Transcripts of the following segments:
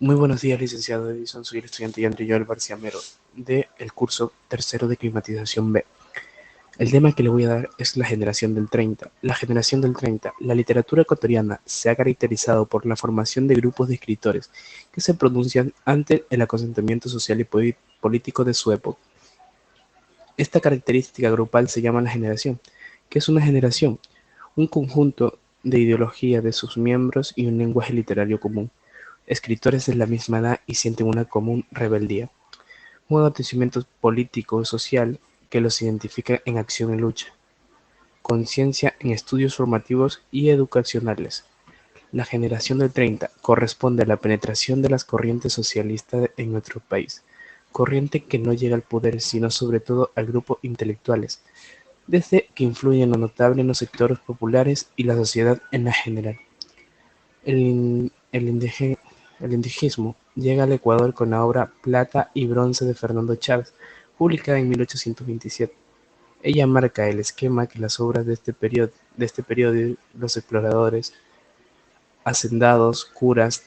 Muy buenos días, licenciado Edison. Soy el estudiante André Joel García Mero, del curso tercero de Climatización B. El tema que le voy a dar es la generación del 30. La generación del 30. La literatura ecuatoriana se ha caracterizado por la formación de grupos de escritores que se pronuncian ante el acontecimiento social y político de su época. Esta característica grupal se llama la generación. ¿Qué es una generación? Un conjunto de ideología de sus miembros y un lenguaje literario común. Escritores de la misma edad y sienten una común rebeldía. Un acontecimiento político o social que los identifica en acción y lucha. Conciencia en estudios formativos y educacionales. La generación del 30 corresponde a la penetración de las corrientes socialistas en nuestro país, corriente que no llega al poder sino sobre todo al grupo intelectuales, desde que influyen lo notable en los sectores populares y la sociedad en la general. El indigenismo llega al Ecuador con la obra Plata y Bronce de Fernando Chávez, publicada en 1827. Ella marca el esquema que las obras de este periodo, los exploradores, hacendados, curas,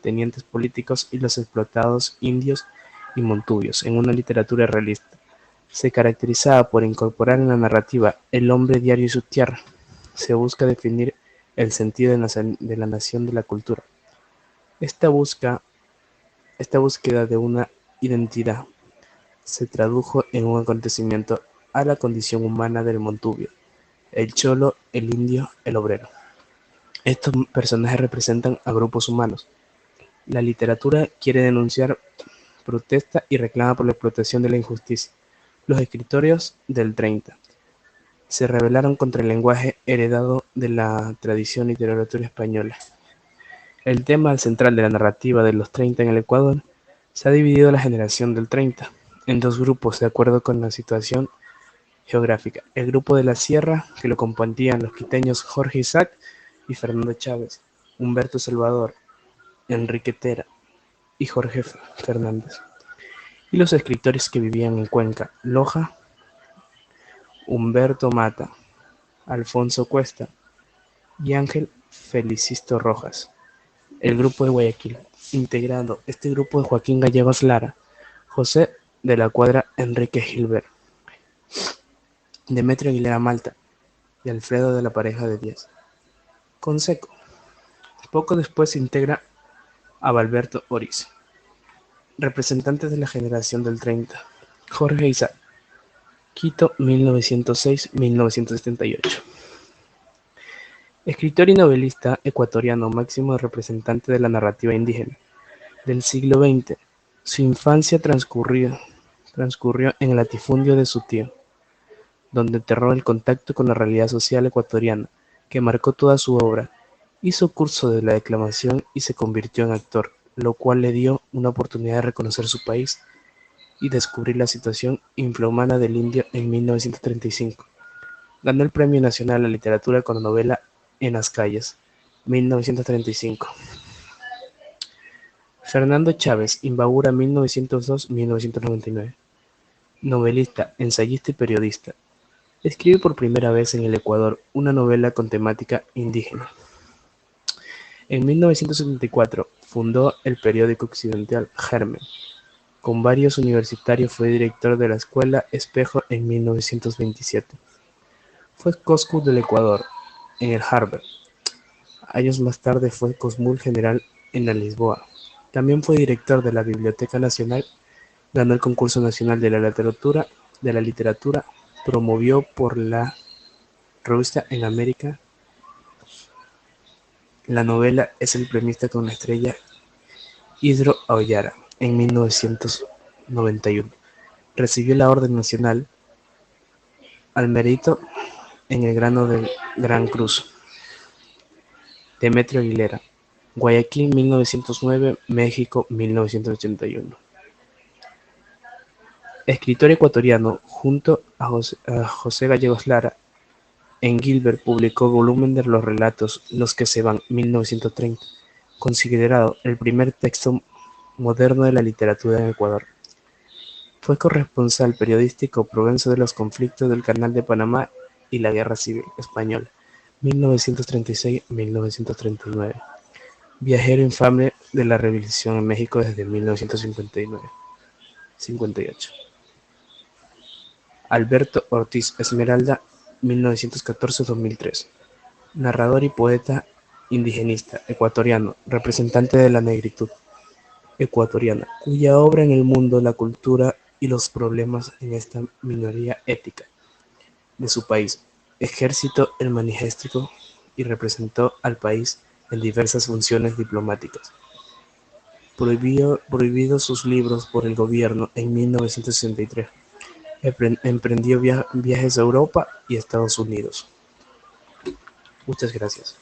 tenientes políticos y los explotados indios y montubios, en una literatura realista. Se caracterizaba por incorporar en la narrativa el hombre diario y su tierra. Se busca definir el sentido de la nación de la cultura. Esta, busca, esta búsqueda de una identidad se tradujo en un acontecimiento a la condición humana del montubio, el cholo, el indio, el obrero. Estos personajes representan a grupos humanos. La literatura quiere denunciar, protesta y reclama por la explotación de la injusticia. Los escritorios del 30 se rebelaron contra el lenguaje heredado de la tradición literaria española. El tema central de la narrativa de los 30 en el Ecuador se ha dividido la generación del 30 en dos grupos de acuerdo con la situación geográfica. El grupo de la Sierra, que lo compartían los quiteños Jorge Isaac y Fernando Chávez, Humberto Salvador, Enrique Tera y Jorge Fernández. Y los escritores que vivían en Cuenca, Loja, Humberto Mata, Alfonso Cuesta y Ángel Felicisto Rojas. El grupo de Guayaquil, integrando este grupo de Joaquín Gallegos Lara, José de la Cuadra Enrique Gilbert, Demetrio Aguilera Malta y Alfredo de la Pareja de Díaz. Conseco. Poco después se integra a Valberto Oriz, representantes de la generación del 30. Jorge Isaac, Quito, 1906-1978. Escritor y novelista ecuatoriano, máximo representante de la narrativa indígena del siglo XX. Su infancia transcurrió en el latifundio de su tío, donde enterró el contacto con la realidad social ecuatoriana, que marcó toda su obra. Hizo curso de la declamación y se convirtió en actor, lo cual le dio una oportunidad de reconocer su país y descubrir la situación infrahumana del indio en 1935. Ganó el Premio Nacional a Literatura con la novela En las calles, 1935. Fernando Chávez, Imbabura, 1902-1999. Novelista, ensayista y periodista. Escribe por primera vez en el Ecuador una novela con temática indígena. En 1974 fundó el periódico occidental Germen. Con varios universitarios fue director de la Escuela Espejo en 1927. Fue cónsul del Ecuador en el Harvard. Años más tarde fue cónsul general en la Lisboa. También fue director de la Biblioteca Nacional. Ganó el Concurso Nacional de la Literatura, promovió por la revista En América. La novela es el premiista con la estrella Isidro Aoyara en 1991. Recibió la Orden Nacional al Mérito en el grano del Gran Cruz. Demetrio Aguilera, Guayaquil, 1909, México, 1981. Escritor ecuatoriano, junto a José Gallegos Lara, en Gilbert publicó volumen de los relatos Los que se van, 1930, considerado el primer texto moderno de la literatura en Ecuador. Fue corresponsal periodístico provenzo de los conflictos del Canal de Panamá y la Guerra Civil Española, 1936-1939. Viajero infame de la Revolución en México desde 1958. Alberto Ortiz Esmeralda, 1914-2003. Narrador y poeta indigenista ecuatoriano, representante de la negritud ecuatoriana, cuya obra en el mundo, la cultura y los problemas en esta minoría étnica de su país, ejército el manifiesto y representó al país en diversas funciones diplomáticas. Prohibidos sus libros por el gobierno en 1963, emprendió viajes a Europa y Estados Unidos. Muchas gracias.